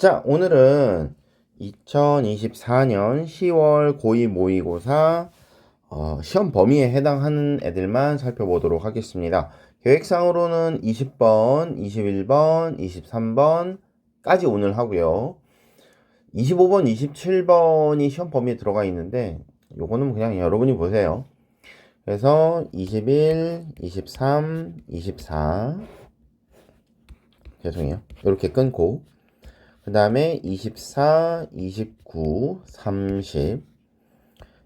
자, 오늘은 2024년 10월 고2 모의고사 시험 범위에 해당하는 애들만 살펴보도록 하겠습니다. 계획상으로는 20번, 21번, 23번까지 오늘 하고요. 25번, 27번이 시험 범위에 들어가 있는데 요거는 그냥 여러분이 보세요. 그래서 21, 23, 24 죄송해요. 이렇게 끊고 그 다음에 24, 29, 30,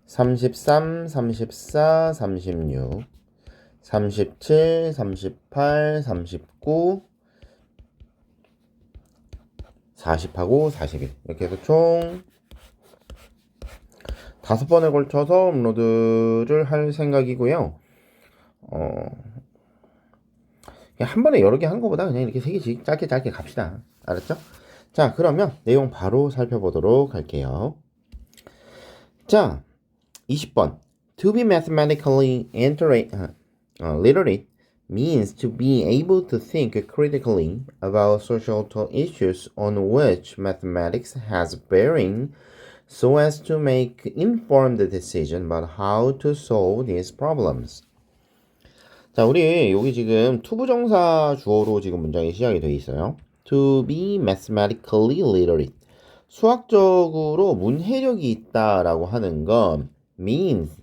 33, 34, 36, 37, 38, 39, 40하고 41 이렇게 해서 총 5번에 걸쳐서 업로드를 할 생각이고요. 그냥 한 번에 여러 개 한 거보다 그냥 이렇게 3개씩 짧게 갑시다. 알았죠? 자, 그러면 내용 바로 살펴보도록 할게요. 자, 20번. To be mathematically literate means to be able to think critically about social issues on which mathematics has bearing so as to make informed decisions about how to solve these problems. 자, 우리 여기 지금 투부정사 주어로 지금 문장이 시작이 되어 있어요. To be mathematically literate. 수학적으로 문해력이 있다라고 하는 건 means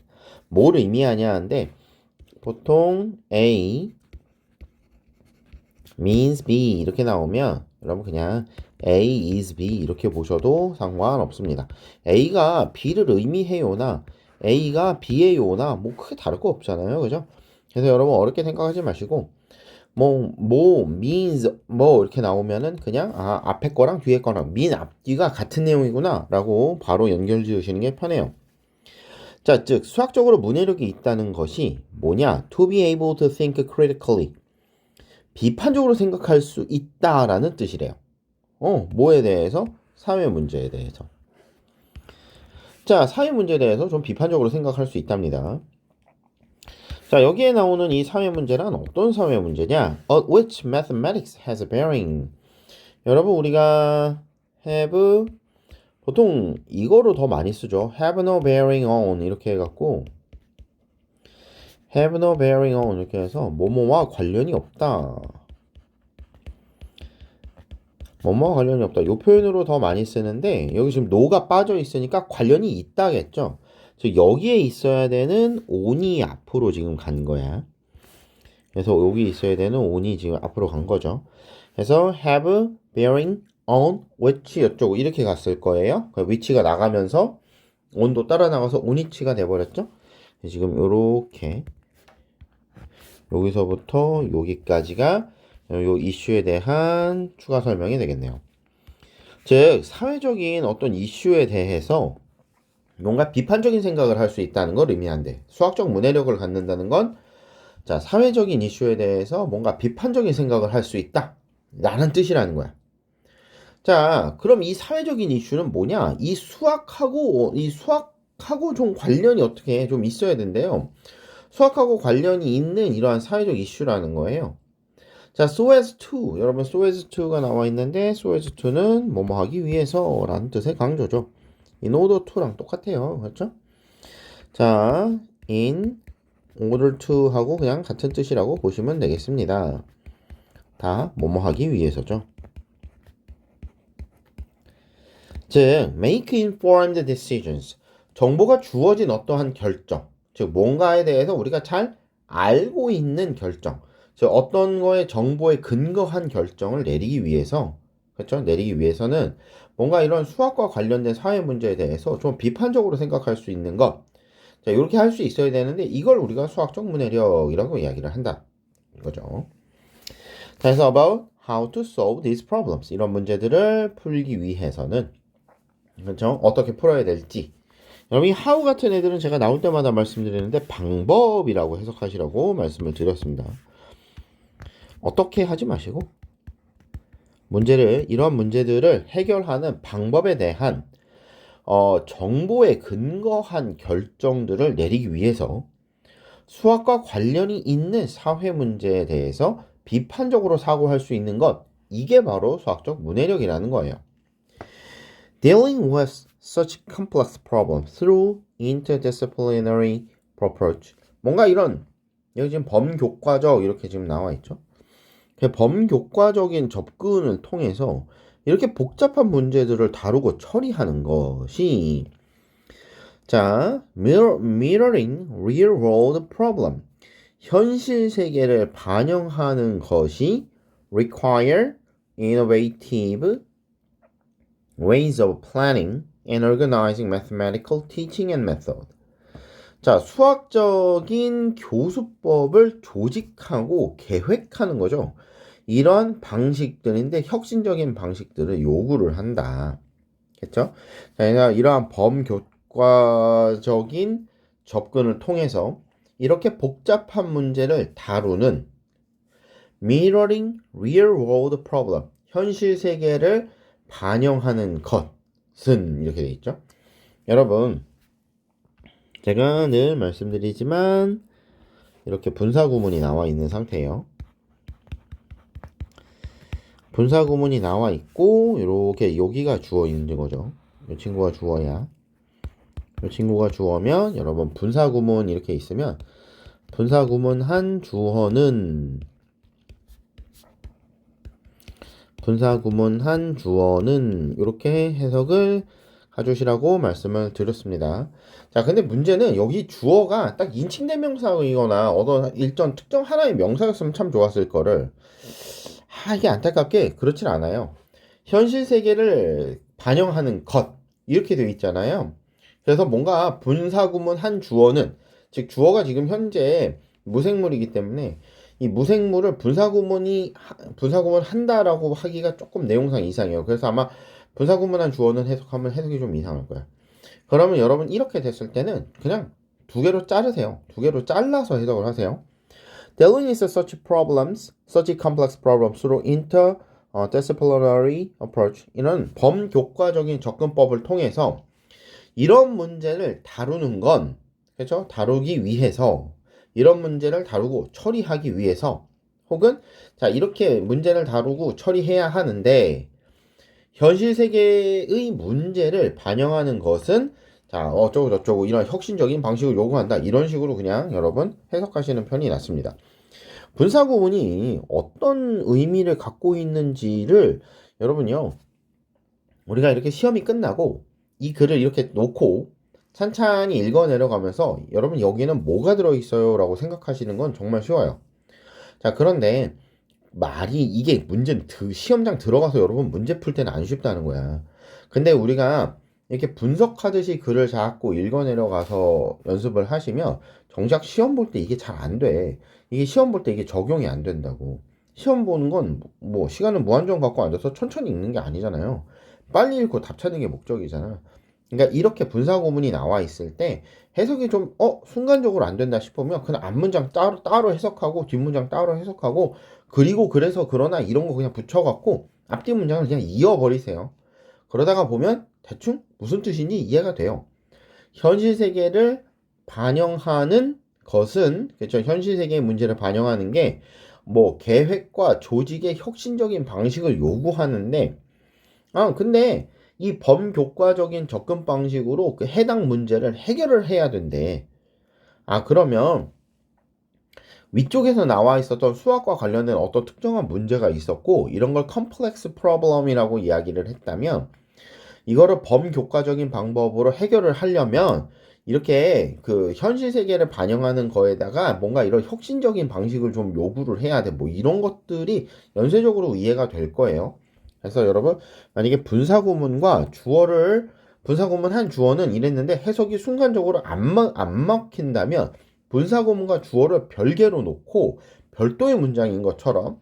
뭐를 의미하냐인데 보통 A means B 이렇게 나오면 여러분 그냥 A is B 이렇게 보셔도 상관없습니다. A가 B를 의미해요나 A가 B예요나 뭐 크게 다를 거 없잖아요. 그죠? 그래서 여러분 어렵게 생각하지 마시고 means 이렇게 나오면은 그냥 앞에 거랑 뒤에 거랑 mean 앞뒤가 같은 내용이구나 라고 바로 연결 지으시는 게 편해요. 자, 즉 수학적으로 문해력이 있다는 것이 뭐냐? To be able to think critically. 비판적으로 생각할 수 있다라는 뜻이래요. 뭐에 대해서? 사회 문제에 대해서. 자, 사회 문제에 대해서 좀 비판적으로 생각할 수 있답니다. 자, 여기에 나오는 이 사회 문제란 어떤 사회 문제냐? Which mathematics has a bearing. 여러분 우리가 have 보통 이거로 더 많이 쓰죠. have no bearing on 이렇게 해갖고 have no bearing on 이렇게 해서 뭐뭐와 관련이 없다. 뭐뭐와 관련이 없다. 이 표현으로 더 많이 쓰는데 여기 지금 no가 빠져 있으니까 관련이 있다겠죠. 즉 여기에 있어야 되는 on이 앞으로 지금 간 거야. 그래서 여기 있어야 되는 on이 지금 앞으로 간 거죠. 그래서 have bearing on which 이쪽으로 이렇게 갔을 거예요. which가 나가면서 on도 따라 나가서 on이치가 돼버렸죠. 지금 요렇게 여기서부터 여기까지가 요 이슈에 대한 추가 설명이 되겠네요. 즉 사회적인 어떤 이슈에 대해서 뭔가 비판적인 생각을 할 수 있다는 걸 의미한대. 수학적 문해력을 갖는다는 건 자, 사회적인 이슈에 대해서 뭔가 비판적인 생각을 할 수 있다 라는 뜻이라는 거야. 자, 그럼 이 사회적인 이슈는 뭐냐? 이 수학하고 좀 관련이 어떻게 좀 있어야 된대요. 수학하고 관련이 있는 이러한 사회적 이슈라는 거예요. 자, so as to. 여러분, so as to가 나와 있는데, so as to는 뭐뭐 하기 위해서 라는 뜻의 강조죠. in order to랑 똑같아요. 그렇죠? 자, in order to 하고 그냥 같은 뜻이라고 보시면 되겠습니다. 다 뭐뭐 하기 위해서죠. 즉, make informed decisions. 정보가 주어진 어떠한 결정. 즉, 뭔가에 대해서 우리가 잘 알고 있는 결정. 즉, 어떤 거에 정보에 근거한 결정을 내리기 위해서, 그렇죠? 내리기 위해서는 뭔가 이런 수학과 관련된 사회 문제에 대해서 좀 비판적으로 생각할 수 있는 것. 자, 이렇게 할 수 있어야 되는데, 이걸 우리가 수학적 문해력이라고 이야기를 한다. 이거죠. 그래서 about how to solve these problems. 이런 문제들을 풀기 위해서는 그렇죠? 어떻게 풀어야 될지. 여러분 이 how 같은 애들은 제가 나올 때마다 말씀드리는데 방법이라고 해석하시라고 말씀을 드렸습니다. 어떻게 하지 마시고 이러한 문제들을 해결하는 방법에 대한 정보에 근거한 결정들을 내리기 위해서 수학과 관련이 있는 사회 문제에 대해서 비판적으로 사고할 수 있는 것 이게 바로 수학적 문해력이라는 거예요. Dealing with such complex problems through interdisciplinary approach. 뭔가 이런 여기 지금 범교과적 이렇게 지금 나와 있죠. 범교과적인 접근을 통해서 이렇게 복잡한 문제들을 다루고 처리하는 것이 자, mirroring real world problem. 현실 세계를 반영하는 것이 require innovative ways of planning and organizing mathematical teaching and method. 자, 수학적인 교수법을 조직하고 계획하는 거죠. 이런 방식들인데 혁신적인 방식들을 요구를 한다. 그렇죠? 자, 이러한 범교과적인 접근을 통해서 이렇게 복잡한 문제를 다루는 mirroring real world problem, 현실 세계를 반영하는 것은 이렇게 돼 있죠. 여러분, 제가 늘 말씀드리지만 이렇게 분사구문이 나와 있는 상태예요. 분사구문이 나와 있고 이렇게 여기가 주어 있는 거죠. 이 친구가 주어야. 이 친구가 주어면 여러분 분사구문 이렇게 있으면 분사구문 한 주어는 이렇게 해석을 해주시라고 말씀을 드렸습니다. 자, 근데 문제는 여기 주어가 딱 인칭대명사이거나 어떤 일정 특정 하나의 명사였으면 참 좋았을 거를 이게 안타깝게 그렇진 않아요. 현실 세계를 반영하는 것 이렇게 되어 있잖아요. 그래서 뭔가 분사구문 한 주어는 즉 주어가 지금 현재 무생물이기 때문에 이 무생물을 분사구문 한다라고 하기가 조금 내용상 이상해요. 그래서 아마 분사구문 한 주어는 해석하면 해석이 좀 이상할 거야. 그러면 여러분 이렇게 됐을 때는 그냥 두 개로 자르세요. 두 개로 잘라서 해석을 하세요. Dealing with such complex problems through interdisciplinary approach. 이런 범교과적인 접근법을 통해서 이런 문제를 다루는 건, 그렇죠? 다루기 위해서, 이런 문제를 다루고 처리하기 위해서, 혹은, 자, 이렇게 문제를 다루고 처리해야 하는데, 현실 세계의 문제를 반영하는 것은, 자, 어쩌고저쩌고 이런 혁신적인 방식을 요구한다. 이런 식으로 그냥 여러분 해석하시는 편이 낫습니다. 분사구문이 어떤 의미를 갖고 있는지를 여러분요, 우리가 이렇게 시험이 끝나고 이 글을 이렇게 놓고 찬찬히 읽어 내려가면서 여러분 여기는 뭐가 들어있어요? 라고 생각하시는 건 정말 쉬워요. 자, 그런데 말이 이게 문제 시험장 들어가서 여러분 문제 풀 때는 안 쉽다는 거야. 근데 우리가 이렇게 분석하듯이 글을 자꾸 읽어 내려가서 연습을 하시면 정작 시험 볼 때 이게 잘 안 돼. 이게 시험 볼 때 이게 적용이 안 된다고. 시험 보는 건 뭐 시간을 무한정 갖고 앉아서 천천히 읽는 게 아니잖아요. 빨리 읽고 답 찾는 게 목적이잖아. 그러니까 이렇게 분사구문이 나와 있을 때 해석이 좀 순간적으로 안 된다 싶으면 그냥 앞문장 따로 해석하고 뒷문장 따로 해석하고 그리고 그래서 그러나 이런 거 그냥 붙여갖고 앞뒤 문장을 그냥 이어버리세요. 그러다가 보면 대충 무슨 뜻인지 이해가 돼요. 현실 세계를 반영하는 것은, 그렇죠? 현실 세계의 문제를 반영하는 게 뭐 계획과 조직의 혁신적인 방식을 요구하는데, 근데 이 범교과적인 접근 방식으로 그 해당 문제를 해결을 해야 된대. 그러면 위쪽에서 나와 있었던 수학과 관련된 어떤 특정한 문제가 있었고 이런 걸 컴플렉스 프로블럼이라고 이야기를 했다면 이거를 범교과적인 방법으로 해결을 하려면 이렇게 그 현실 세계를 반영하는 거에다가 뭔가 이런 혁신적인 방식을 좀 요구를 해야 돼. 뭐 이런 것들이 연쇄적으로 이해가 될 거예요. 그래서 여러분 만약에 분사구문 한 주어는 이랬는데 해석이 순간적으로 안 먹힌다면 분사구문과 주어를 별개로 놓고 별도의 문장인 것처럼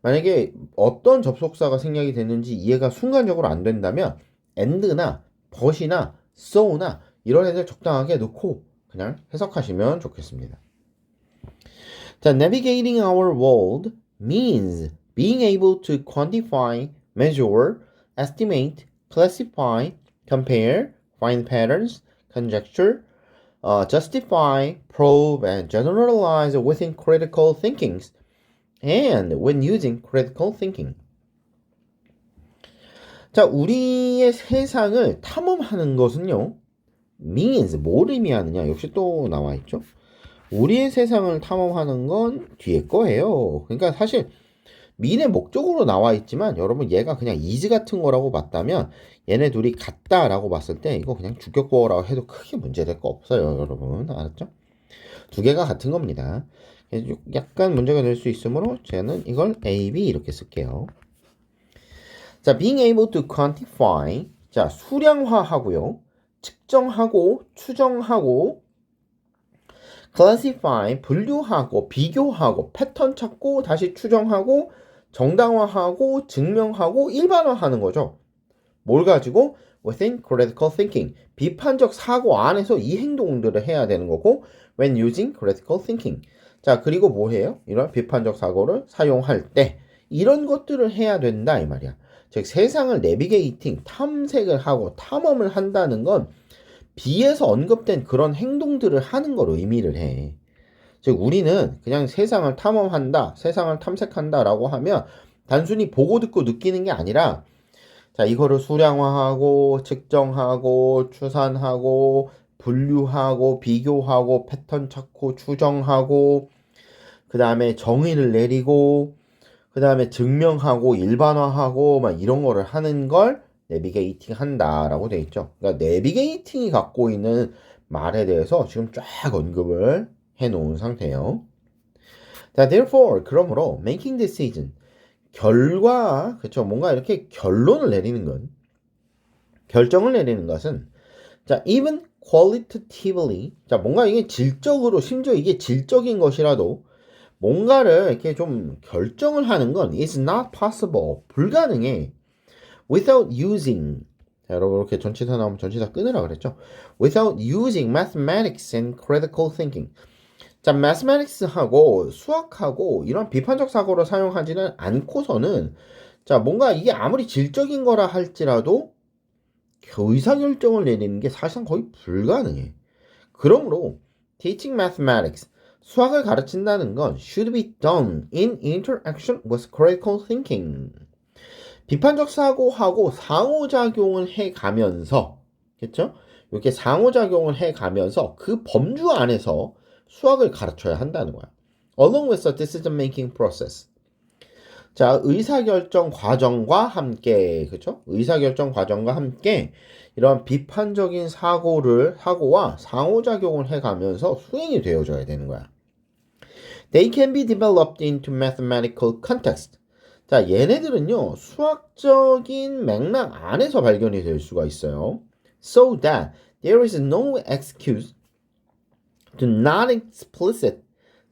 만약에 어떤 접속사가 생략이 됐는지 이해가 순간적으로 안 된다면 and나 but이나 so나 이런 애들 적당하게 넣고 그냥 해석하시면 좋겠습니다. 자, navigating our world means being able to quantify, measure, estimate, classify, compare, find patterns, conjecture, justify, probe, and generalize within critical thinkings and when using critical thinking. 자, 우리의 세상을 탐험하는 것은요. means 뭘 의미하느냐? 역시 또 나와 있죠. 우리의 세상을 탐험하는 건 뒤에 거예요. 그러니까 사실 mean의 목적으로 나와 있지만 여러분 얘가 그냥 is 같은 거라고 봤다면 얘네 둘이 같다라고 봤을 때 이거 그냥 주격보어라고 해도 크게 문제될 거 없어요. 여러분 알았죠? 두 개가 같은 겁니다. 약간 문제가 될 수 있으므로 저는 이걸 A, B 이렇게 쓸게요. 자, being able to quantify. 자, 수량화하고요. 측정하고, 추정하고, classify, 분류하고, 비교하고, 패턴 찾고, 다시 추정하고, 정당화하고, 증명하고, 일반화하는 거죠. 뭘 가지고? within critical thinking. 비판적 사고 안에서 이 행동들을 해야 되는 거고, when using critical thinking. 자, 그리고 뭐 해요? 이런 비판적 사고를 사용할 때 이런 것들을 해야 된다 이 말이야. 즉 세상을 내비게이팅, 탐색을 하고 탐험을 한다는 건 B에서 언급된 그런 행동들을 하는 걸 의미를 해. 즉 우리는 그냥 세상을 탐험한다, 세상을 탐색한다라고 하면 단순히 보고 듣고 느끼는 게 아니라 자, 이거를 수량화하고 측정하고 추산하고 분류하고 비교하고 패턴 찾고 추정하고 그 다음에 정의를 내리고 그 다음에 증명하고 일반화하고 막 이런 거를 하는 걸 내비게이팅 한다라고 돼 있죠. 그러니까 내비게이팅이 갖고 있는 말에 대해서 지금 쫙 언급을 해 놓은 상태예요. 자, therefore 그러므로 making decision 결과 그쵸 뭔가 이렇게 결론을 내리는 건 결정을 내리는 것은 자 even qualitatively 자 뭔가 이게 질적으로 심지어 이게 질적인 것이라도 뭔가를 이렇게 좀 결정을 하는 건 is not possible 불가능해 without using 자, 여러분 이렇게 전치사 나오면 전치사 끊으라 그랬죠 without using mathematics and critical thinking 자 mathematics하고 수학하고 이런 비판적 사고를 사용하지는 않고서는 자 뭔가 이게 아무리 질적인 거라 할지라도 의사결정을 내리는 게 사실상 거의 불가능해 그러므로 teaching mathematics 수학을 가르친다는 건 should be done in interaction with critical thinking. 비판적 사고하고 상호작용을 해가면서, 그렇죠? 이렇게 상호작용을 해가면서 그 범주 안에서 수학을 가르쳐야 한다는 거야. Along with the decision-making process. 자, 의사결정 과정과 함께, 그렇죠? 의사결정 과정과 함께 이런 비판적인 사고와 상호작용을 해가면서 수행이 되어져야 되는 거야. They can be developed into mathematical context. 자, 얘네들은요, 수학적인 맥락 안에서 발견이 될 수가 있어요. So that there is no excuse to not explicit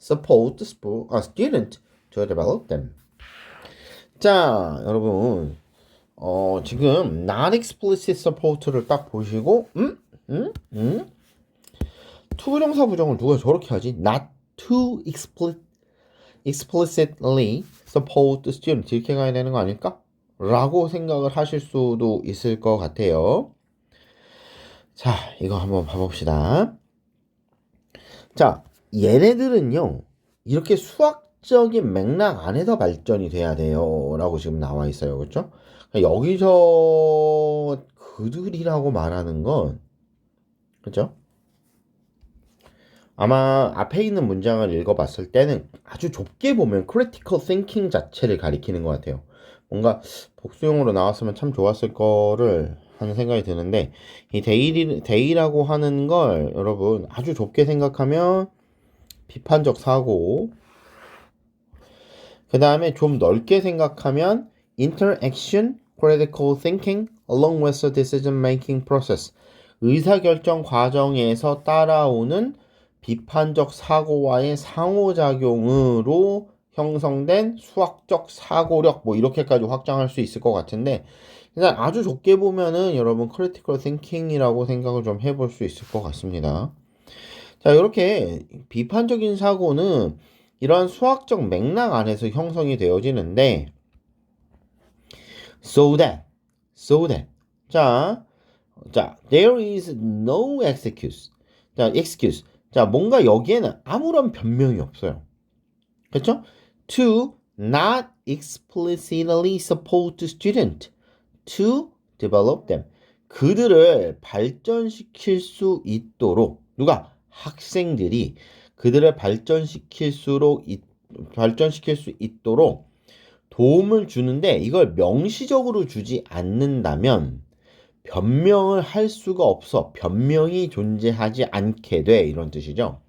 support a student to develop them. 자, 여러분, 지금 not explicit support를 딱 보시고, 투부정사 부정을 누가 저렇게 하지? Not to explicitly support the student 이렇게 가야 되는 거 아닐까? 라고 생각을 하실 수도 있을 것 같아요. 자, 이거 한번 봐봅시다. 자, 얘네들은요, 이렇게 수학적인 맥락 안에서 발전이 돼야 돼요. 라고 지금 나와 있어요. 그렇죠? 여기서 그들이라고 말하는 건, 그렇죠? 아마 앞에 있는 문장을 읽어봤을 때는 아주 좁게 보면 critical thinking 자체를 가리키는 것 같아요. 뭔가 복수용으로 나왔으면 참 좋았을 거를 하는 생각이 드는데 이 데이라고 하는 걸 여러분 아주 좁게 생각하면 비판적 사고 그 다음에 좀 넓게 생각하면 interaction, critical thinking, along with the decision making process 의사결정 과정에서 따라오는 비판적 사고와의 상호작용으로 형성된 수학적 사고력 뭐 이렇게까지 확장할 수 있을 것 같은데 일단 아주 좁게 보면은 여러분 critical thinking이라고 생각을 좀 해볼 수 있을 것 같습니다. 자 이렇게 비판적인 사고는 이러한 수학적 맥락 안에서 형성이 되어지는데 so that 자 there is no excuse 자, 뭔가 여기에는 아무런 변명이 없어요. 그렇죠? To not explicitly support the student. to develop them. 그들을 발전시킬 수 있도록 누가? 학생들이 그들을 발전시킬 수 있도록 도움을 주는데 이걸 명시적으로 주지 않는다면 변명을 할 수가 없어. 변명이 존재하지 않게 돼. 이런 뜻이죠.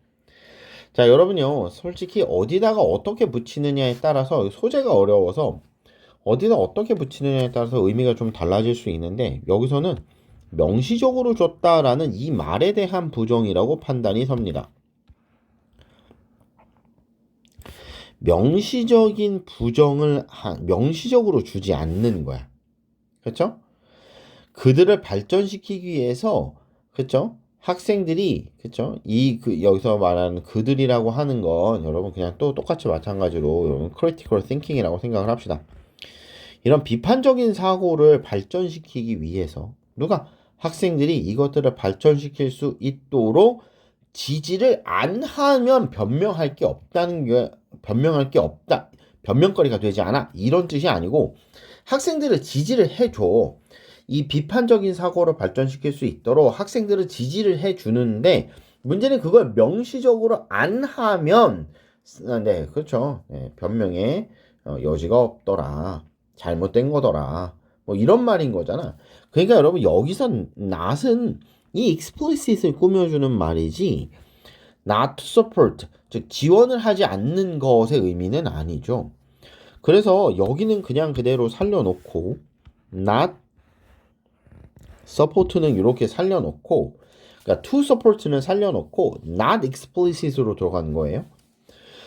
자, 여러분요. 솔직히 어디다가 어떻게 붙이느냐에 따라서 소재가 어려워서 어디다 어떻게 붙이느냐에 따라서 의미가 좀 달라질 수 있는데 여기서는 명시적으로 줬다라는 이 말에 대한 부정이라고 판단이 섭니다. 명시적인 부정을 명시적으로 주지 않는 거야. 그렇죠? 그들을 발전시키기 위해서 그렇죠? 학생들이 그렇죠? 여기서 말하는 그들이라고 하는 건 여러분 그냥 또 똑같이 마찬가지로 여러분 critical thinking이라고 생각을 합시다. 이런 비판적인 사고를 발전시키기 위해서 누가 학생들이 이것들을 발전시킬 수 있도록 지지를 안 하면 변명할 게 없다. 변명거리가 되지 않아. 이런 뜻이 아니고 학생들을 지지를 해줘. 이 비판적인 사고를 발전시킬 수 있도록 학생들을 지지를 해주는데 문제는 그걸 명시적으로 안 하면 네, 그렇죠. 네, 변명의 여지가 없더라. 잘못된 거더라. 뭐 이런 말인 거잖아. 그러니까 여러분 여기서 not은 이 explicit을 꾸며주는 말이지 not to support, 즉 지원을 하지 않는 것의 의미는 아니죠. 그래서 여기는 그냥 그대로 살려놓고 not support는 이렇게 살려놓고 그러니까 to support는 살려놓고 not explicit으로 들어가는 거예요.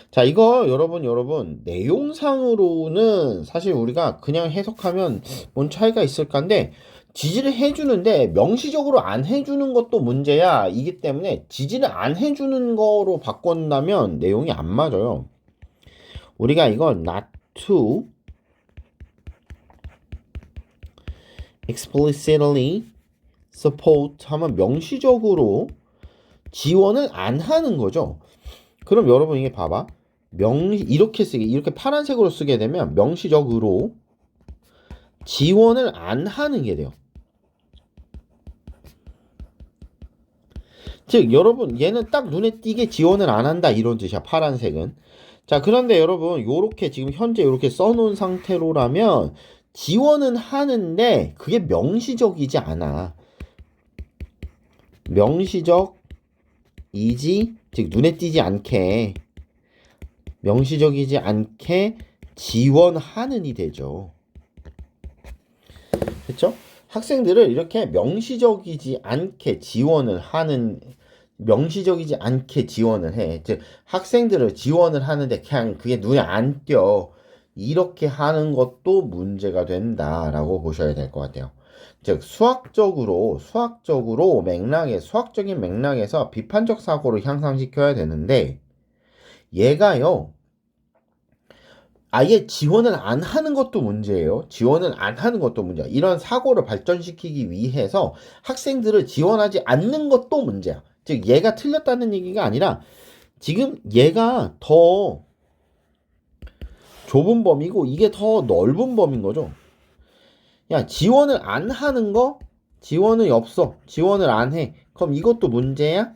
자, 이거 여러분 내용상으로는 사실 우리가 그냥 해석하면 뭔 차이가 있을까인데 지지를 해주는데 명시적으로 안 해주는 것도 문제야. 이기 때문에 지지를 안 해주는 거로 바꾼다면 내용이 안 맞아요. 우리가 이거 not to explicitly support 하면 명시적으로 지원을 안 하는 거죠. 그럼 여러분 이게 봐봐. 이렇게 파란색으로 쓰게 되면 명시적으로 지원을 안 하는 게 돼요. 즉 여러분 얘는 딱 눈에 띄게 지원을 안 한다 이런 뜻이야. 파란색은. 자, 그런데 여러분 요렇게 지금 현재 이렇게 써놓은 상태로라면 지원은 하는데 그게 명시적이지 않아. 명시적이지, 즉 눈에 띄지 않게 명시적이지 않게 지원하는이 되죠. 그렇죠? 학생들을 이렇게 명시적이지 않게 지원을 해. 즉 학생들을 지원을 하는데 그냥 그게 눈에 안 띄어. 이렇게 하는 것도 문제가 된다라고 보셔야 될 것 같아요. 즉 수학적인 맥락에서 비판적 사고를 향상시켜야 되는데 얘가요. 아예 지원을 안 하는 것도 문제예요. 지원을 안 하는 것도 문제야. 이런 사고를 발전시키기 위해서 학생들을 지원하지 않는 것도 문제야. 즉 얘가 틀렸다는 얘기가 아니라 지금 얘가 더 좁은 범위고 이게 더 넓은 범위인 거죠. 야, 지원을 안 하는 거? 지원이 없어. 지원을 안 해. 그럼 이것도 문제야?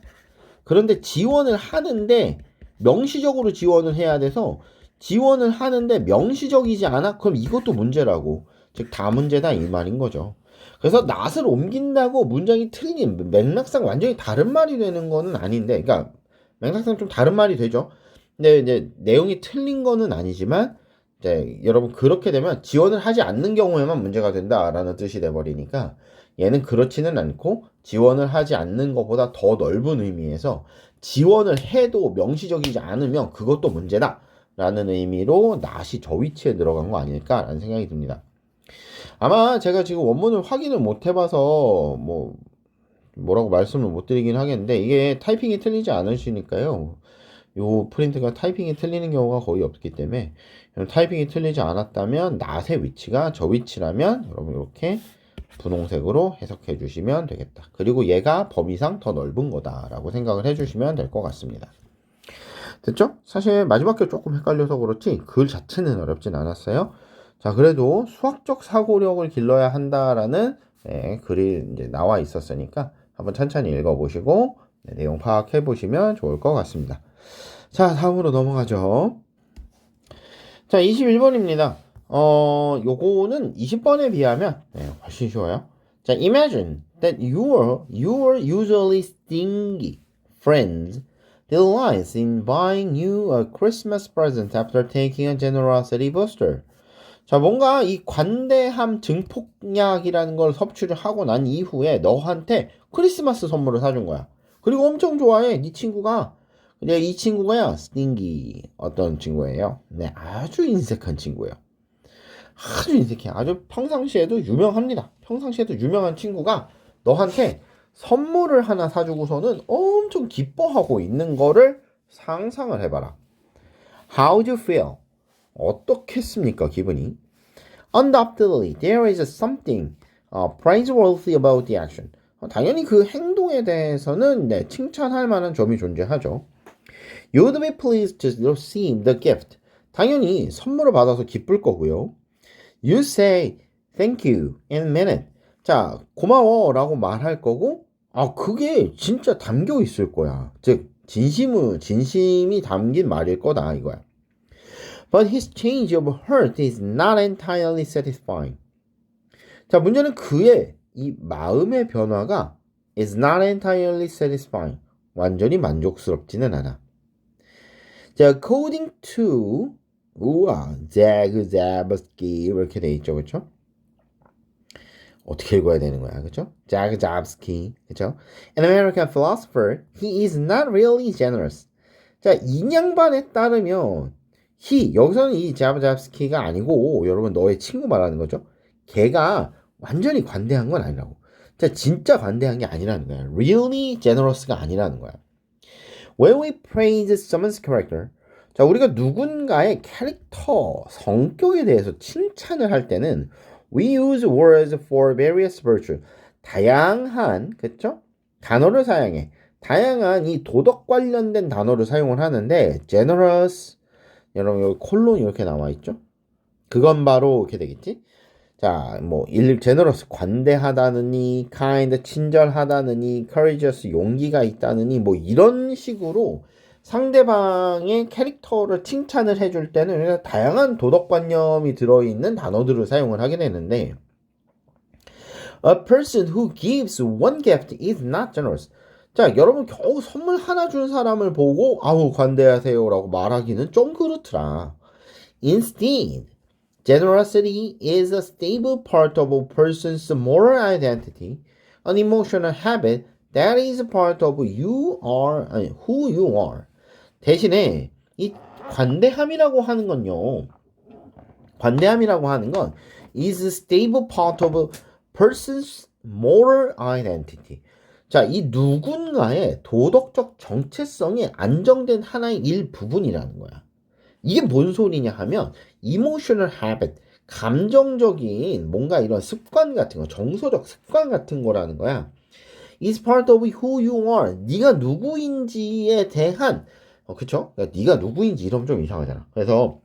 그런데 지원을 하는데 명시적으로 지원을 해야 돼서 지원을 하는데 명시적이지 않아? 그럼 이것도 문제라고. 즉 다 문제다 이 말인 거죠. 그래서 낫을 옮긴다고 문장이 틀린 맥락상 완전히 다른 말이 되는 거는 아닌데 그러니까 맥락상 좀 다른 말이 되죠. 근데 이제 내용이 틀린 거는 아니지만 이제 여러분 그렇게 되면 지원을 하지 않는 경우에만 문제가 된다라는 뜻이 돼버리니까 얘는 그렇지는 않고 지원을 하지 않는 것보다 더 넓은 의미에서 지원을 해도 명시적이지 않으면 그것도 문제다 라는 의미로 not이 저 위치에 들어간 거 아닐까라는 생각이 듭니다. 아마 제가 지금 원문을 확인을 못 해봐서 뭐라고 말씀을 못 드리긴 하겠는데 이게 타이핑이 틀리지 않으시니까요. 요 프린트가 타이핑이 틀리는 경우가 거의 없기 때문에 타이핑이 틀리지 않았다면 not의 위치가 저 위치라면 여러분 이렇게 분홍색으로 해석해 주시면 되겠다. 그리고 얘가 범위상 더 넓은 거다라고 생각을 해주시면 될 것 같습니다. 됐죠? 사실 마지막 게 조금 헷갈려서 그렇지 글 자체는 어렵진 않았어요. 자, 그래도 수학적 사고력을 길러야 한다라는 글이 이제 나와 있었으니까 한번 천천히 읽어보시고 내용 파악해 보시면 좋을 것 같습니다. 자, 다음으로 넘어가죠. 자, 21번입니다. 요거는 20번에 비하면 훨씬 쉬워요. 자, imagine that your usually stingy friends delights in buying you a Christmas present after taking a generosity booster. 자, 뭔가 이 관대함 증폭약이라는 걸 섭취를 하고 난 이후에 너한테 크리스마스 선물을 사준 거야. 그리고 엄청 좋아해, 네 친구가. 근데 이 친구가요, 스팅기 어떤 친구예요? 네, 아주 인색한 친구예요. 아주 인색해. 아주 평상시에도 유명합니다. 평상시에도 유명한 친구가 너한테 선물을 하나 사주고서는 엄청 기뻐하고 있는 거를 상상을 해봐라. How do you feel? 어떻겠습니까, 기분이? Undoubtedly, there is something praiseworthy about the action. 당연히 그 행동에 대해서는 칭찬할 만한 점이 존재하죠. You'd be pleased to receive the gift. 당연히 선물을 받아서 기쁠 거고요. You say thank you in a minute. 자, 고마워라고 말할 거고, 그게 진짜 담겨 있을 거야. 즉, 진심이 담긴 말일 거다 이거야. But his change of heart is not entirely satisfying. 자, 문제는 그의 이 마음의 변화가 is not entirely satisfying. 완전히 만족스럽지는 않아. 자, according to 자그자브스키 이렇게 돼 있죠, 그렇죠? 어떻게 읽어야 되는 거야, 그렇죠? 자그자브스키, 그렇죠? An American philosopher, he is not really generous. 자, 인양반에 따르면 여기서는 이 자그자브스키가 아니고 여러분 너의 친구 말하는 거죠. 걔가 완전히 관대한 건 아니라고. 자, 진짜 관대한 게 아니라는 거야. Really generous가 아니라는 거야. When we praise someone's character, 자, 우리가 누군가의 캐릭터, 성격에 대해서 칭찬을 할 때는 we use words for various virtue. 다양한, 그쵸? 단어를 사용해. 다양한 이 도덕 관련된 단어를 사용을 하는데 generous, 여러분 여기 콜론 이렇게 나와 있죠? 그건 바로 이렇게 되겠지? 자, 뭐 generous 관대하다느니, kind 친절하다느니, courageous 용기가 있다느니, 뭐 이런 식으로 상대방의 캐릭터를 칭찬을 해줄 때는 다양한 도덕관념이 들어있는 단어들을 사용을 하게 되는데 A person who gives one gift is not generous. 자, 여러분 겨우 선물 하나 준 사람을 보고 아우 관대하세요 라고 말하기는 좀 그렇더라. Instead, generosity is a stable part of a person's moral identity, an emotional habit that is part of who you are. 대신에 이 관대함이라고 하는 건요. 관대함이라고 하는 건 is a stable part of a person's moral identity. 자, 이 누군가의 도덕적 정체성이 안정된 하나의 일부분이라는 거야. 이게 뭔 소리냐 하면 emotional habit, 감정적인 뭔가 이런 습관 같은 거, 정서적 습관 같은 거라는 거야. is part of who you are. 네가 누구인지에 대한 그쵸? 그러니까 네가 누구인지 이러면 좀 이상하잖아. 그래서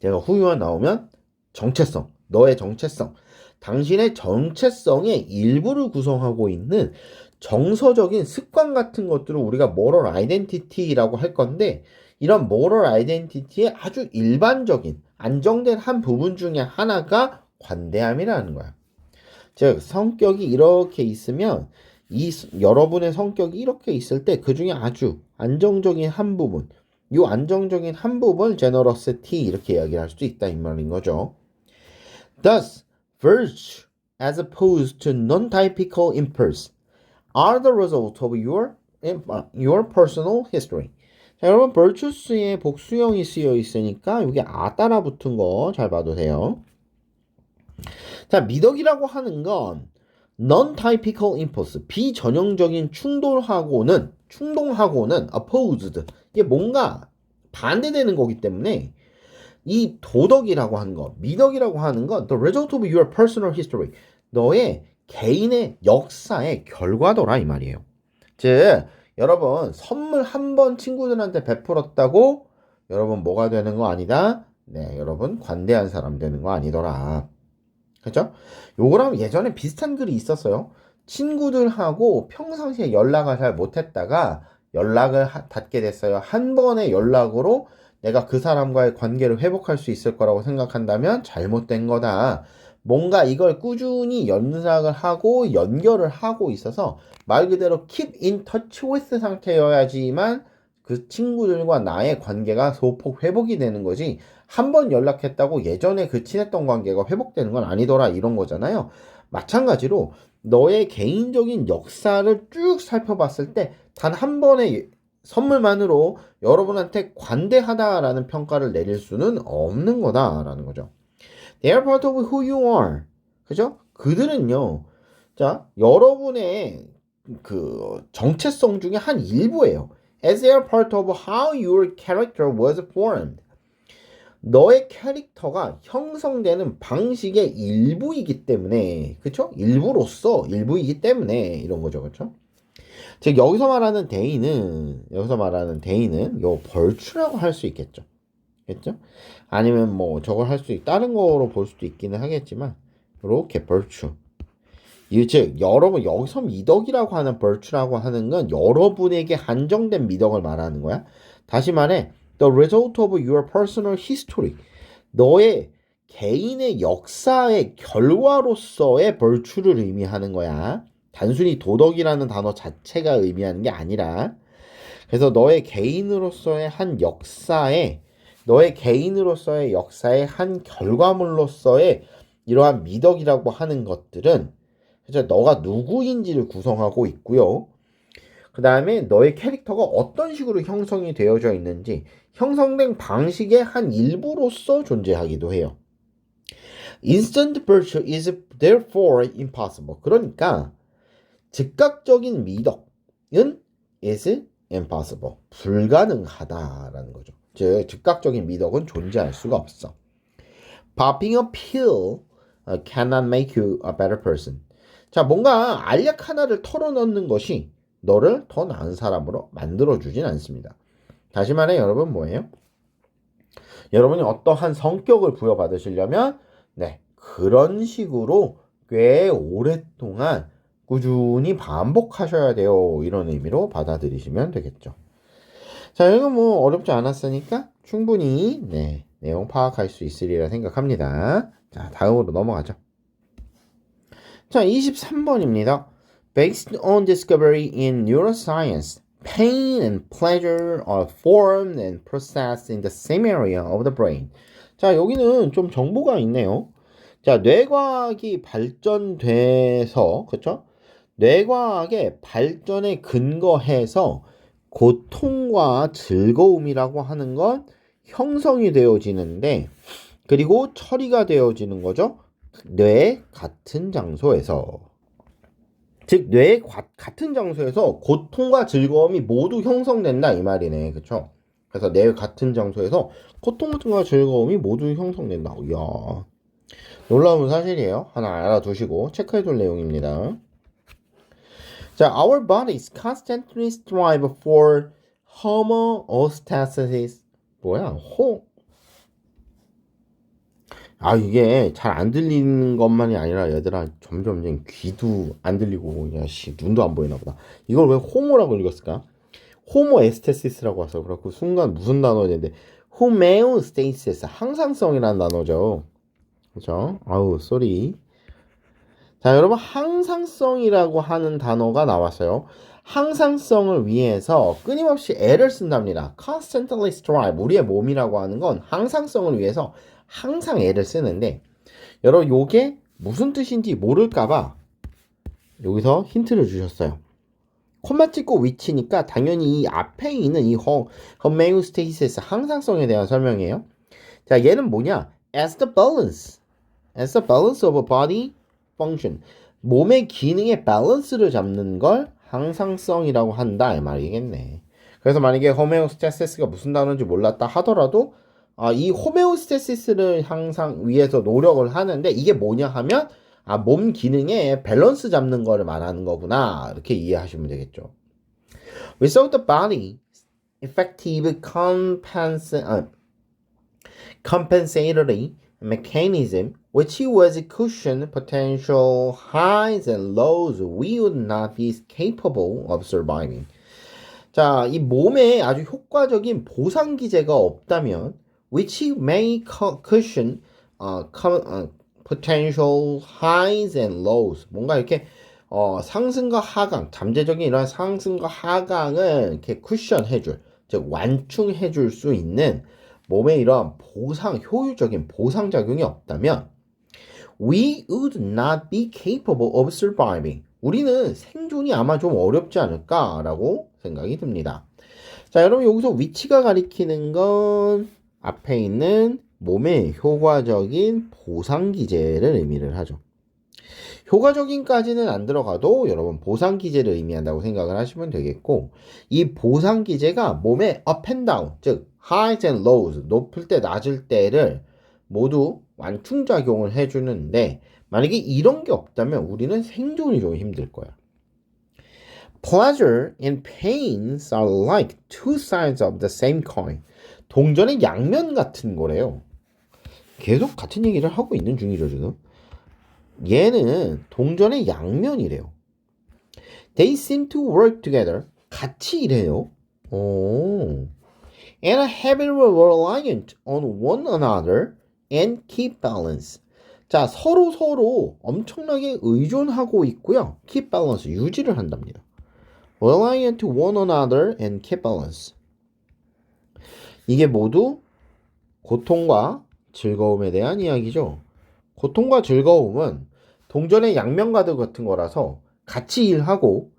제가 who you are 나오면 정체성, 너의 정체성, 당신의 정체성의 일부를 구성하고 있는 정서적인 습관 같은 것들을 우리가 moral identity라고 할 건데 이런 moral identity의 아주 일반적인 안정된 한 부분 중에 하나가 관대함이라는 거야. 즉 성격이 이렇게 있으면 여러분의 성격이 이렇게 있을 때 그 중에 아주 안정적인 한 부분, 이 안정적인 한 부분 generosity 이렇게 이야기할 수도 있다 이 말인 거죠. Thus, virtue as opposed to non-typical impulse are the result of your personal history. 자, 여러분 virtues에 복수형이 쓰여 있으니까 여기 따라 붙은 거 잘 봐도 돼요. 자, 미덕이라고 하는 건 non-typical impulse, 비전형적인 충동하고는 opposed, 이게 뭔가 반대되는 거기 때문에 이 도덕이라고 하는 거, 미덕이라고 하는 건 the result of your personal history, 너의 개인의 역사의 결과더라 이 말이에요. 즉, 여러분 선물 한 번 친구들한테 베풀었다고 여러분 뭐가 되는 거 아니다? 네, 여러분 관대한 사람 되는 거 아니더라. 그죠? 요거랑 예전에 비슷한 글이 있었어요. 친구들하고 평상시에 연락을 잘 못했다가 연락을 닿게 됐어요. 한 번의 연락으로 내가 그 사람과의 관계를 회복할 수 있을 거라고 생각한다면 잘못된 거다. 뭔가 이걸 꾸준히 연락을 하고 연결을 하고 있어서 말 그대로 keep in touch with 상태여야지만 그 친구들과 나의 관계가 소폭 회복이 되는 거지. 한 번 연락했다고 예전에 그 친했던 관계가 회복되는 건 아니더라 이런 거잖아요. 마찬가지로 너의 개인적인 역사를 쭉 살펴봤을 때 단 한 번의 선물만으로 여러분한테 관대하다라는 평가를 내릴 수는 없는 거다라는 거죠. They are part of who you are. 그죠? 그들은요. 자, 여러분의 그 정체성 중에 한 일부예요. As they are part of how your character was formed. 너의 캐릭터가 형성되는 방식의 일부이기 때문에, 그쵸? 일부이기 때문에 이런 거죠, 그쵸? 즉 여기서 말하는 대의는 요 벌추라고 할 수 있겠죠, 그죠? 아니면 뭐 저걸 할 수 다른 거로 볼 수도 있기는 하겠지만, 이렇게 벌추. 즉 여러분 여기서 미덕이라고 하는 벌추라고 하는 건 여러분에게 한정된 미덕을 말하는 거야. 다시 말해, the result of your personal history. 너의 개인의 역사의 결과로서의 벌추를 의미하는 거야. 단순히 도덕이라는 단어 자체가 의미하는 게 아니라. 그래서 너의 개인으로서의 한 결과물로서의 이러한 미덕이라고 하는 것들은 그래서 너가 누구인지를 구성하고 있고요. 그 다음에 너의 캐릭터가 어떤 식으로 형성이 되어져 있는지 형성된 방식의 한 일부로서 존재하기도 해요. Instant virtue is therefore impossible. 그러니까 즉각적인 미덕은 is impossible. 불가능하다라는 거죠. 즉 즉각적인 미덕은 존재할 수가 없어. Popping a pill cannot make you a better person. 자, 뭔가 알약 하나를 털어넣는 것이 너를 더 나은 사람으로 만들어주진 않습니다. 다시 말해 여러분 뭐예요? 여러분이 어떠한 성격을 부여받으시려면 네, 그런 식으로 꽤 오랫동안 꾸준히 반복하셔야 돼요. 이런 의미로 받아들이시면 되겠죠. 자, 이거 뭐 어렵지 않았으니까 충분히 네, 내용 파악할 수 있으리라 생각합니다. 자, 다음으로 넘어가죠. 자, 23번입니다. Based on discovery in neuroscience, pain and pleasure are formed and processed in the same area of the brain. 자, 여기는 좀 정보가 있네요. 자, 뇌과학이 발전돼서, 그쵸? 뇌과학의 발전에 근거해서 고통과 즐거움이라고 하는 건 형성이 되어지는데, 그리고 처리가 되어지는 거죠. 뇌 같은 장소에서. 즉 뇌 같은 장소에서 고통과 즐거움이 모두 형성된다 이 말이네. 그쵸? 그래서 뇌 같은 장소에서 고통과 즐거움이 모두 형성된다. 이야, 놀라운 사실이에요. 하나 알아두시고 체크해둘 내용입니다. 자, our bodies constantly strive for homeostasis. 뭐야? 이게 잘 안 들리는 것만이 아니라 얘들아 점점 귀도 안 들리고 눈도 안 보이나 보다. 이걸 왜 호모라고 읽었을까? 호모에스테시스라고 해서 그렇고 순간 무슨 단어인데 호메오스테이시스 항상성이라는 단어죠. 그렇죠? 쏘리. 자, 여러분 항상성이라고 하는 단어가 나왔어요. 항상성을 위해서 끊임없이 애를 쓴답니다. Constantly strive. 우리의 몸이라고 하는 건 항상성을 위해서 항상 애를 쓰는데 여러분 요게 무슨 뜻인지 모를까봐 여기서 힌트를 주셨어요. 콤마 찍고 위치니까 당연히 이 앞에 있는 이 homeostasis 항상성에 대한 설명이에요. 자, 얘는 뭐냐? As the balance of a body function. 몸의 기능의 밸런스를 잡는 걸 항상성이라고 한다 이 말이겠네. 그래서 만약에 호메오스테시스가 무슨 단어인지 몰랐다 하더라도 이 호메오스테시스를 항상 위해서 노력을 하는데 이게 뭐냐 하면 몸 기능의 밸런스 잡는 거를 말하는 거구나 이렇게 이해하시면 되겠죠. Without the body effective compensatory mechanism which was cushion potential highs and lows we would not be capable of surviving. 자, 이 몸에 아주 효과적인 보상 기제가 없다면 which may cushion potential highs and lows. 뭔가 이렇게 상승과 하강, 잠재적인 이러한 상승과 하강을 이렇게 쿠션 해줄, 즉 완충해 줄 수 있는 몸에 이러한 효율적인 보상 작용이 없다면 we would not be capable of surviving. 우리는 생존이 아마 좀 어렵지 않을까라고 생각이 듭니다. 자, 여러분 여기서 위치가 가리키는 건 앞에 있는 몸의 효과적인 보상 기제를 의미를 하죠. 효과적인까지는 안 들어가도 여러분 보상 기제를 의미한다고 생각을 하시면 되겠고, 이 보상 기제가 몸의 up and down, 즉 highs and lows, 높을 때 낮을 때를 모두 완충작용을 해주는데, 만약에 이런 게 없다면 우리는 생존이 좀 힘들 거야. Pleasure and pains are like two sides of the same coin. 동전의 양면 같은 거래요. 계속 같은 얘기를 하고 있는 중이죠, 지금. 얘는 동전의 양면이래요. They seem to work together. 같이 일해요. And are heavily reliant on one another and keep balance. 자, 서로 엄청나게 의존하고 있고요. keep balance, 유지를 한답니다. reliant to one another and keep balance. 이게 모두 고통과 즐거움에 대한 이야기죠. 고통과 즐거움은 동전의 양면과도 같은 거라서 같이 일하고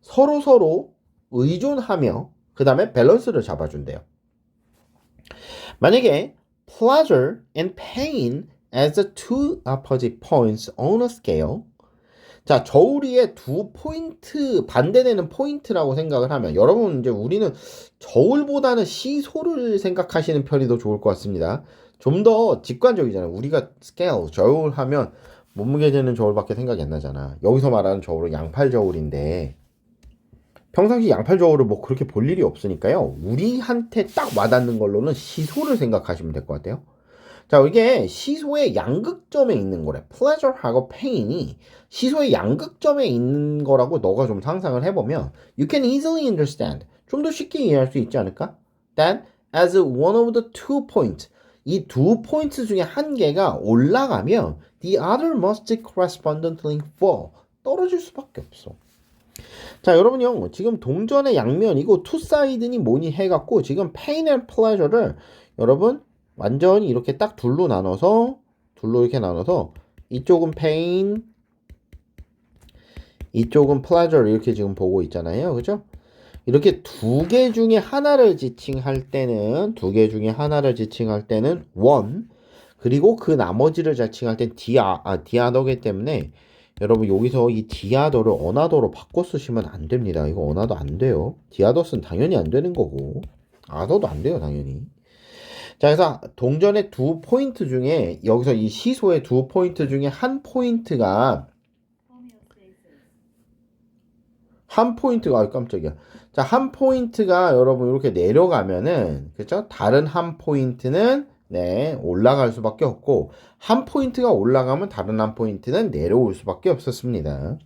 서로 의존하며 그 다음에 밸런스를 잡아준대요. 만약에 pleasure and pain as the two opposite points on a scale. 자, 저울이의 두 포인트, 반대되는 포인트라고 생각을 하면, 여러분 이제 우리는 저울보다는 시소를 생각하시는 편이 더 좋을 것 같습니다. 좀 더 직관적이잖아요. 우리가 스케일, 저울 하면 몸무게 재는 저울밖에 생각이 안 나잖아. 여기서 말하는 저울은 양팔 저울인데, 평상시 양팔 저울을 뭐 그렇게 볼 일이 없으니까요. 우리한테 딱 와닿는 걸로는 시소를 생각하시면 될 것 같아요. 자, 이게 시소의 양극점에 있는 거래. pleasure하고 pain이 시소의 양극점에 있는 거라고 너가 좀 상상을 해보면 you can easily understand. 좀 더 쉽게 이해할 수 있지 않을까? That as one of the two points. 이 두 포인트 중에 한 개가 올라가면 the other must correspondingly fall. 떨어질 수밖에 없어. 자, 여러분요. 지금 동전의 양면이고 two side니 뭐니 해갖고 지금 pain and pleasure를 여러분 완전히 이렇게 딱 둘로 이렇게 나눠서 이쪽은 pain, 이쪽은 pleasure 이렇게 지금 보고 있잖아요. 그죠? 이렇게 두 개 중에 하나를 지칭할 때는 one, 그리고 그 나머지를 지칭할 땐 디아더기 때문에 여러분 여기서 이 디아더를 어나더로 바꿔 쓰시면 안 됩니다. 이거 어나더 안 돼요. 디아더스는 당연히 안 되는 거고 아더도 안 돼요, 당연히. 자, 그래서 동전의 두 포인트 중에 여기서 이 시소의 두 포인트 중에 한 포인트가 깜짝이야. 자, 한 포인트가 여러분 이렇게 내려가면은 그렇죠? 다른 한 포인트는 올라갈 수밖에 없고 한 포인트가 올라가면 다른 한 포인트는 내려올 수밖에 없었습니다.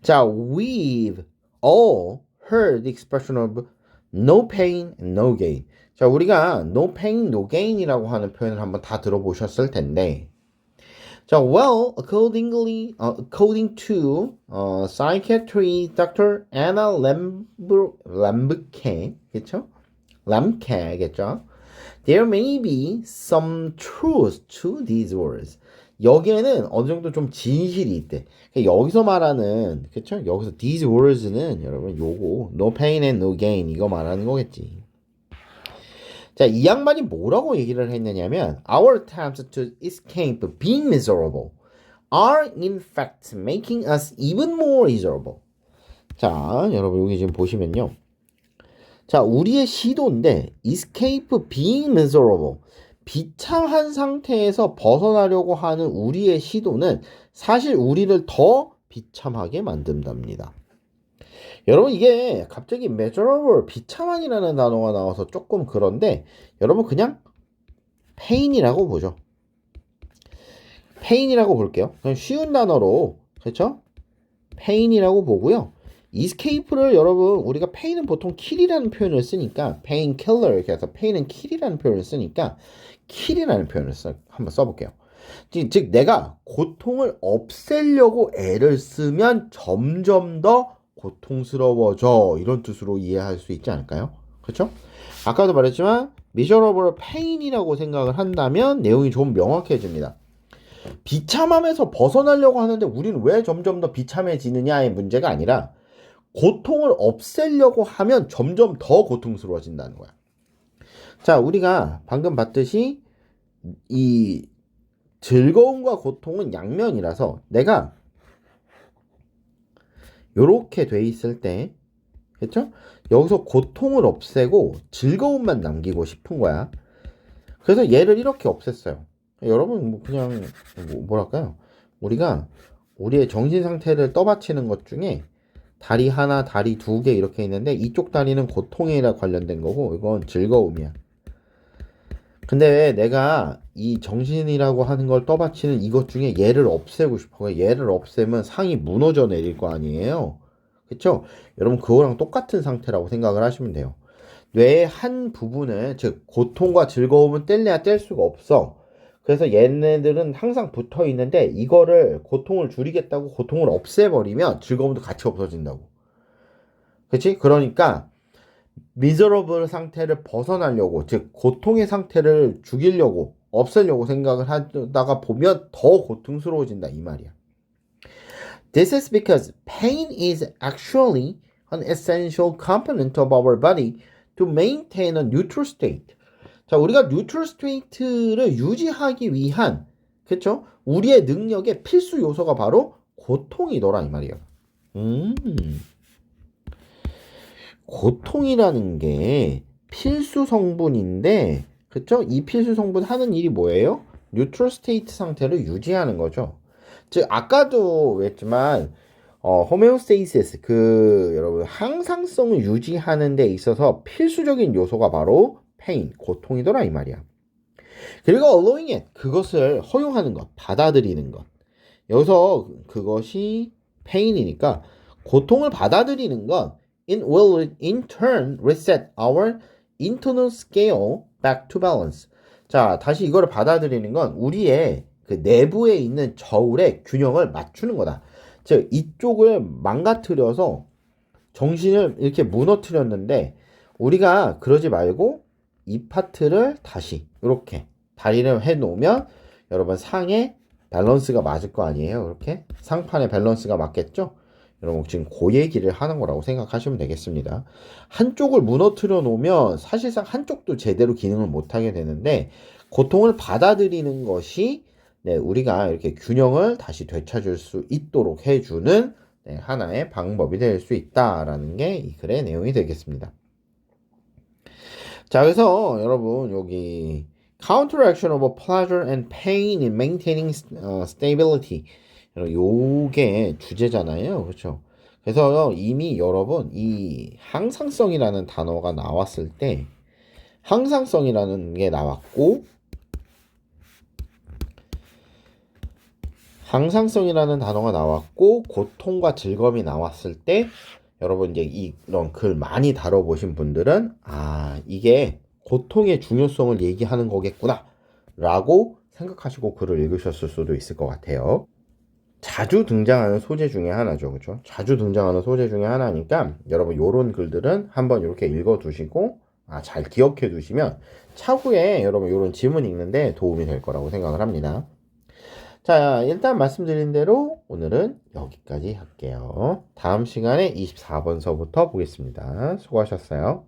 자, we've all heard the expression of no pain, no gain. 자, 우리가 no pain, no gain이라고 하는 표현을 한번 다 들어보셨을 텐데, 자, well, according to psychiatry Dr. Anna Lambke, 그렇죠? 람케겠죠? There may be some truth to these words. 여기에는 어느 정도 좀 진실이 있대. 여기서 말하는, 그렇죠? 여기서 these words는 여러분 요거 no pain and no gain 이거 말하는 거겠지. 자, 이 양반이 뭐라고 얘기를 했느냐면 Our attempts to escape being miserable are in fact making us even more miserable. 자, 여러분 여기 지금 보시면요. 자, 우리의 시도인데 escape being miserable. 비참한 상태에서 벗어나려고 하는 우리의 시도는 사실 우리를 더 비참하게 만든답니다. 여러분 이게 갑자기 miserable, 비참한이라는 단어가 나와서 조금 그런데 여러분 그냥 pain이라고 보죠. pain이라고 볼게요. 그냥 쉬운 단어로, 그렇죠? pain이라고 보고요. escape를 여러분, 우리가 pain은 보통 kill이라는 표현을 쓰니까 painkiller 이렇게 해서 pain은 kill이라는 표현을 쓰니까 kill이라는 표현을 한번 써볼게요. 즉 내가 고통을 없애려고 애를 쓰면 점점 더 고통스러워져, 이런 뜻으로 이해할 수 있지 않을까요? 그렇죠? 아까도 말했지만 miserable pain이라고 생각을 한다면 내용이 좀 명확해집니다. 비참함에서 벗어나려고 하는데 우리는 왜 점점 더 비참해지느냐의 문제가 아니라 고통을 없애려고 하면 점점 더 고통스러워진다는 거야. 자, 우리가 방금 봤듯이 이 즐거움과 고통은 양면이라서 내가 요렇게 돼 있을 때, 그렇죠? 여기서 고통을 없애고 즐거움만 남기고 싶은 거야. 그래서 얘를 이렇게 없앴어요. 여러분 뭐 그냥 뭐랄까요? 우리가 우리의 정신 상태를 떠받치는 것 중에 다리 하나, 다리 두 개 이렇게 있는데 이쪽 다리는 고통에 관련된 거고 이건 즐거움이야. 근데 왜 내가 이 정신이라고 하는 걸 떠받치는 이것 중에 얘를 없애고 싶어요. 얘를 없애면 상이 무너져 내릴 거 아니에요. 그쵸? 여러분 그거랑 똑같은 상태라고 생각을 하시면 돼요. 뇌의 한 부분을, 즉 고통과 즐거움은 뗄래야 뗄 수가 없어. 그래서 얘네들은 항상 붙어 있는데 이거를 고통을 줄이겠다고 고통을 없애버리면 즐거움도 같이 없어진다고. 그치? 그러니까 미저러블 상태를 벗어나려고, 즉 고통의 상태를 죽이려고 없애려고 생각을 하다가 보면 더 고통스러워진다 이 말이야. This is because pain is actually an essential component of our body to maintain a neutral state. 자, 우리가 neutral state를 유지하기 위한, 그쵸? 우리의 능력의 필수 요소가 바로 고통이더라 이 말이에요. 고통이라는 게 필수 성분인데, 그쵸? 이 필수 성분 하는 일이 뭐예요? 뉴트럴 스테이트 상태를 유지하는 거죠. 즉 아까도 했지만 호메오스테이시스, 여러분 항상성을 유지하는 데 있어서 필수적인 요소가 바로 페인, 고통이더라 이 말이야. 그리고 allowing it, 그것을 허용하는 것, 받아들이는 것. 여기서 그것이 페인이니까 고통을 받아들이는 건 it will in turn reset our internal scale back to balance. 자, 다시 이거를 받아들이는 건 우리의 그 내부에 있는 저울의 균형을 맞추는 거다. 즉 이쪽을 망가뜨려서 정신을 이렇게 무너뜨렸는데 우리가 그러지 말고 이 파트를 다시 이렇게 다리를 해 놓으면 여러분 상의 밸런스가 맞을 거 아니에요. 이렇게 상판의 밸런스가 맞겠죠? 여러분 지금 그 얘기를 하는 거라고 생각하시면 되겠습니다. 한쪽을 무너뜨려 놓으면 사실상 한쪽도 제대로 기능을 못하게 되는데 고통을 받아들이는 것이 우리가 이렇게 균형을 다시 되찾을 수 있도록 해주는 하나의 방법이 될 수 있다라는 게 이 글의 내용이 되겠습니다. 자, 그래서 여러분 여기 counteraction of pleasure and pain in maintaining stability, 요게 주제잖아요. 그렇죠? 그래서 이미 여러분 이 항상성이라는 단어가 나왔을 때 항상성이라는 게 나왔고 항상성이라는 단어가 나왔고 고통과 즐거움이 나왔을 때 여러분 이제 이런 글 많이 다뤄보신 분들은 이게 고통의 중요성을 얘기하는 거겠구나 라고 생각하시고 글을 읽으셨을 수도 있을 것 같아요. 자주 등장하는 소재 중에 하나죠. 그렇죠? 자주 등장하는 소재 중에 하나니까 여러분 요런 글들은 한번 이렇게 읽어 두시고 잘 기억해 두시면 차후에 여러분 요런 지문 읽는데 도움이 될 거라고 생각을 합니다. 자, 일단 말씀드린 대로 오늘은 여기까지 할게요. 다음 시간에 24번서부터 보겠습니다. 수고하셨어요.